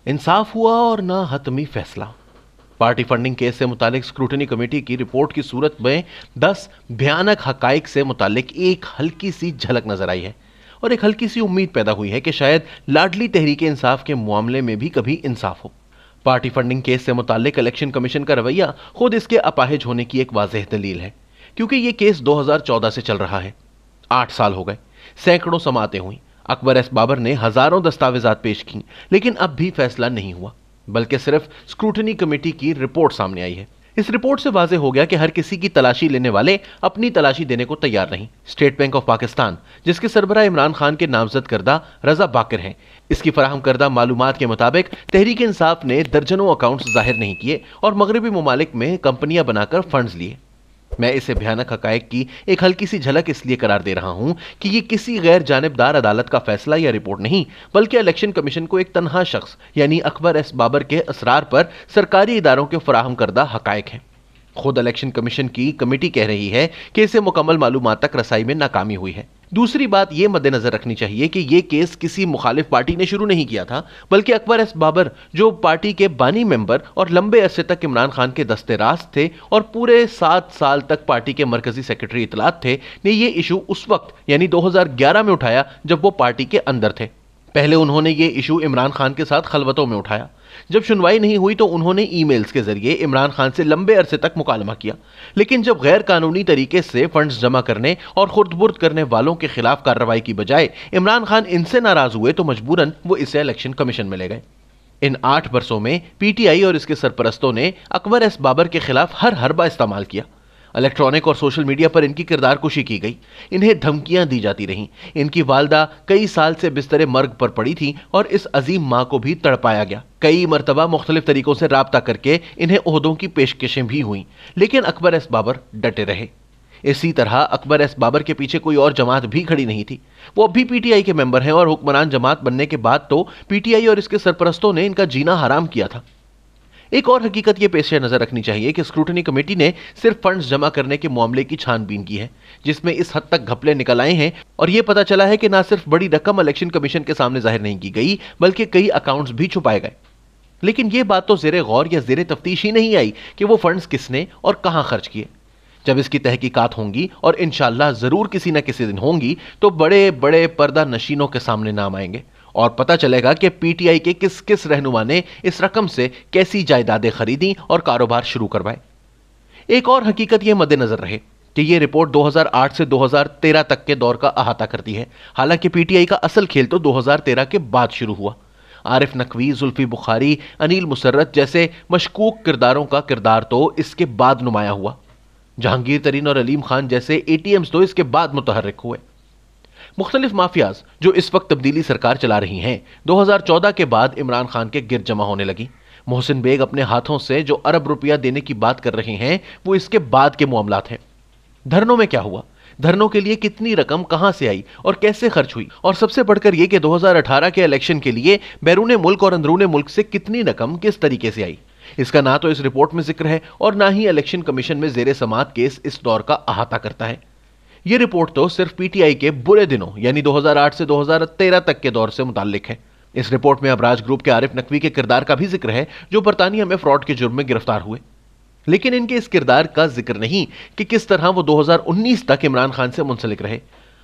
इंसाफ हुआ और ना हतमी फैसला। पार्टी फंडिंग केस से मुतालिक स्क्रूटनी कमेटी की रिपोर्ट की सूरत में 10 भयानक हकाइक से मुतालिक एक हल्की सी झलक नजर आई है और एक हल्की सी उम्मीद पैदा हुई है कि शायद लाडली तहरीक इंसाफ के मामले में भी कभी इंसाफ हो। पार्टी फंडिंग केस से मुतालिक इलेक्शन कमीशन का रवैया खुद इसके अपाहिज होने की एक वाज़ेह दलील है, क्योंकि यह केस 2014 से चल रहा है। 8 साल हो गए, सैकड़ों समातें हुई, अकबर एस बाबर ने हजारों दस्तावेजात पेश की, लेकिन अब भी फैसला नहीं हुआ, बल्कि सिर्फ स्क्रूटनी कमेटी की रिपोर्ट सामने आई है। इस रिपोर्ट से वाज़ेह हो गया कि हर किसी की तलाशी लेने वाले अपनी तलाशी देने को तैयार नहीं। स्टेट बैंक ऑफ पाकिस्तान, जिसके सरबराह इमरान खान के नामजद करदा रजा बाकर हैं, इसकी फराहम करदा मालूमात के मुताबिक तहरीक इंसाफ ने दर्जनों अकाउंट्स जाहिर नहीं किए और मगरबी ममालिक में कंपनियां बनाकर फंड्स लिए। मैं इसे भयानक हकायक की एक हल्की सी झलक इसलिए करार दे रहा हूं कि ये किसी गैर जानिबदार अदालत का फैसला या रिपोर्ट नहीं, बल्कि इलेक्शन कमीशन को एक तन्हा शख्स यानी अकबर एस बाबर के असरार पर सरकारी इदारों के फराहम करदा हकायक है। खुद इलेक्शन कमीशन की कमेटी कह रही है कि इसे मुकम्मल मालूमात तक रसाई में नाकामी हुई है। दूसरी बात यह मद्देनजर रखनी चाहिए कि यह केस किसी मुखालिफ पार्टी ने शुरू नहीं किया था, बल्कि अकबर एस बाबर, जो पार्टी के बानी मेंबर और लंबे अरसे तक इमरान खान के दस्ते रास्त थे और पूरे 7 साल तक पार्टी के मरकजी सेक्रेटरी इतलात थे, ने यह इशू उस वक्त यानी 2011 में उठाया जब वो पार्टी के अंदर थे। पहले उन्होंने ये इशू इमरान खान के साथ खलवतों में उठाया। जब सुनवाई नहीं हुई तो उन्होंने ईमेल्स के जरिए इमरान खान से लंबे अरसे तक मुकालमा किया, लेकिन जब गैर कानूनी तरीके से फंड्स जमा करने और खुर्द-बुर्द करने वालों के खिलाफ कार्रवाई की बजाय इमरान खान इनसे नाराज हुए तो मजबूरन वो इसे इलेक्शन कमीशन में ले गए। इन 8 बरसों में पीटीआई और इसके सरपरस्तों ने अकबर एस बाबर के खिलाफ हर हरबा इस्तेमाल किया। इलेक्ट्रॉनिक और सोशल मीडिया पर इनकी किरदार कुशी की गई, इन्हें धमकियां दी जाती रहीं। इनकी वालदा कई साल से बिस्तरे मर्ग पर पड़ी थी और इस अजीम मां को भी तड़पाया गया। कई मरतबा मुख्तलिफ तरीकों से राब्ता करके इन्हें ओहदों की पेशकशें भी हुई, लेकिन अकबर एस बाबर डटे रहे। इसी तरह अकबर एस बाबर के पीछे कोई और जमात भी खड़ी नहीं थी। वो अब भी पीटीआई के मेंबर हैं और हुक्मरान जमात बनने के बाद तो पीटीआई और इसके सरपरस्तों ने इनका जीना हराम किया था। एक और हकीकत यह पेश नजर रखनी चाहिए कि स्क्रूटनी कमेटी ने सिर्फ फंड्स जमा करने के मामले की छानबीन की है, जिसमें इस हद तक घपले निकल आए हैं और यह पता चला है कि ना सिर्फ बड़ी रकम इलेक्शन कमीशन के सामने जाहिर नहीं की गई, बल्कि कई अकाउंट्स भी छुपाए गए। लेकिन यह बात तो जेरे गौर या जेरे तफ्तीश ही नहीं आई कि वो फंड्स किसने और कहां खर्च किए। जब इसकी तहकीकात होंगी, और इंशाअल्लाह जरूर किसी न किसी दिन होंगी, तो बड़े बड़े पर्दा नशीनों के सामने नाम आएंगे और पता चलेगा कि पीटीआई के किस किस रहनुमा ने इस रकम से कैसी जायदादें खरीदी और कारोबार शुरू करवाए। एक और हकीकत यह मद्देनजर रहे कि यह रिपोर्ट 2008 से 2013 तक के दौर का अहाता करती है। हालांकि पीटीआई का असल खेल तो 2013 के बाद शुरू हुआ। आरिफ नकवी, जुल्फी बुखारी, अनिल मुसर्रत जैसे मशकूक किरदारों का किरदार तो इसके बाद नुमाया हुआ। जहांगीर तरीन और अलीम खान जैसे एटीएम्स तो इसके बाद मुतहर्रिक हुए। मुख्तलिफ माफियाज जो इस वक्त तब्दीली सरकार चला रही हैं, 2014 के बाद इमरान खान के गिर्द जमा होने लगी। मोहसिन बेग अपने हाथों से जो अरब रुपया देने की बात कर रहे हैं, वो इसके बाद के मामलात हैं। धरनों में क्या हुआ, धरनों के लिए कितनी रकम कहां से आई और कैसे खर्च हुई, और सबसे बढ़कर यह कि 2018 के इलेक्शन के लिए बैरून मुल्क और अंदरून मुल्क से कितनी रकम किस तरीके से आई, इसका ना तो इस रिपोर्ट में जिक्र है और ना ही इलेक्शन कमीशन में जेरे समात केस इस दौर का अहाता करता है। यह रिपोर्ट तो सिर्फ पीटीआई के बुरे दिनों यानी 2008 से 2013 तक के दौर से मुताल्लिक है। इस रिपोर्ट में अबराज ग्रुप के आरिफ नकवी के किरदार का भी जिक्र है, जो बरतानिया में फ्रॉड के जुर्म में गिरफ्तार हुए। लेकिन इनके इस किरदार का जिक्र नहीं कि किस तरह वो 2019 तक इमरान खान से मुंसलिक रहे,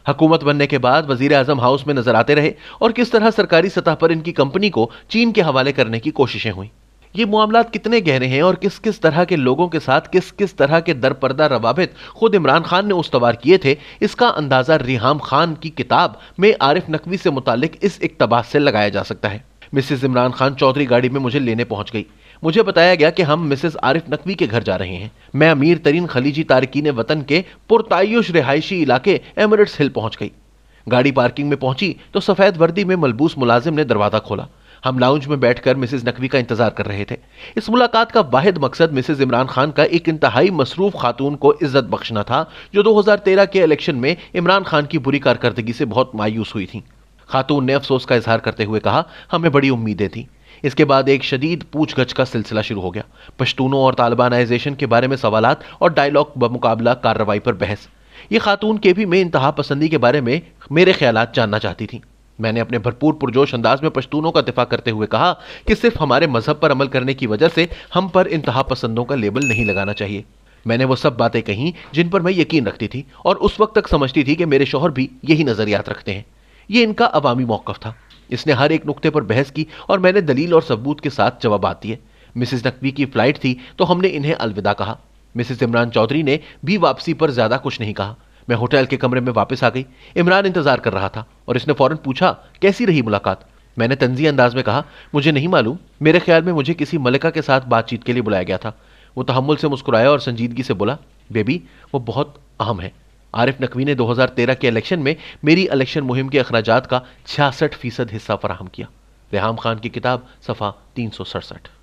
हुकूमत बनने के बाद वजीर आजम हाउस में नजर आते रहे और किस तरह सरकारी सतह पर इनकी कंपनी को चीन के हवाले करने की कोशिशें हुई। ये मामलात कितने गहरे हैं और किस किस तरह के लोगों के साथ किस किस तरह के दरपर्दा रवाबित खुद इमरान खान ने उस्तवार किए थे, इसका अंदाजा रिहाम खान की किताब में आरिफ नकवी से मुतालिक इस इक्तबास से लगाया जा सकता है। मिसेस इमरान खान चौधरी गाड़ी में मुझे लेने पहुंच गई। मुझे बताया गया कि हम मिसेस आरिफ नकवी के घर जा रहे हैं। मैं अमीर तरीन खलीजी तारकीन वतन के पुरतायुश रिहायशी इलाके एमिरेट्स हिल पहुंच गई। गाड़ी पार्किंग में पहुंची तो सफेद वर्दी में मलबूस मुलाजिम ने दरवाजा खोला। हम लाउंज में बैठकर मिसेस नकवी का इंतजार कर रहे थे। इस मुलाकात का वाहिद मकसद मिसेस इमरान खान का एक इंतहाई मसरूफ खातून को इज्जत बख्शना था, जो 2013 के इलेक्शन में इमरान खान की बुरी कारकर्दगी से बहुत मायूस हुई थी। खातून ने अफसोस का इजहार करते हुए कहा, हमें बड़ी उम्मीदें थी। इसके बाद एक शदीद पूछगछ का सिलसिला शुरू हो गया। पश्तूनों और तालिबानाइजेशन के बारे में सवालात और डायलॉग बमुकाबला कार्रवाई पर बहस। ये खातून के भी मैं इंतहा पसंदी के बारे में मेरे ख्यालात जानना चाहती थी। میں نے اپنے بھرپور پرجوش انداز میں پشتونوں کا دفاع کرتے ہوئے کہا کہ صرف ہمارے مذہب پر عمل کرنے کی وجہ سے ہم پر انتہا پسندوں کا لیبل نہیں لگانا چاہیے۔ میں نے وہ سب باتیں کہیں جن پر میں یقین رکھتی تھی اور اس وقت تک سمجھتی تھی کہ میرے شوہر بھی یہی نظریات رکھتے ہیں۔ یہ ان کا عوامی موقف تھا۔ اس نے ہر ایک نقطے پر بحث کی اور میں نے دلیل اور ثبوت کے ساتھ جوابات دیے۔ مسز نقوی کی فلائٹ تھی تو ہم نے انہیں الوداع کہا۔ مسز عمران چودھری نے بھی واپسی پر زیادہ کچھ نہیں کہا۔ میں ہوٹل کے کمرے میں واپس آ گئی۔ عمران انتظار کر رہا تھا اور اس نے فوراً پوچھا کیسی رہی ملاقات۔ میں نے طنزی انداز میں کہا مجھے نہیں معلوم، میرے خیال میں مجھے کسی ملکہ کے ساتھ بات چیت کے لیے بلایا گیا تھا۔ وہ تحمل سے مسکرایا اور سنجیدگی سے بولا بیبی وہ بہت اہم ہے۔ عارف نقوی نے 2013 کے الیکشن میں میری الیکشن مہم کے اخراجات کا 66% حصہ فراہم کیا۔ ریحام خان کی کتاب صفحہ 367۔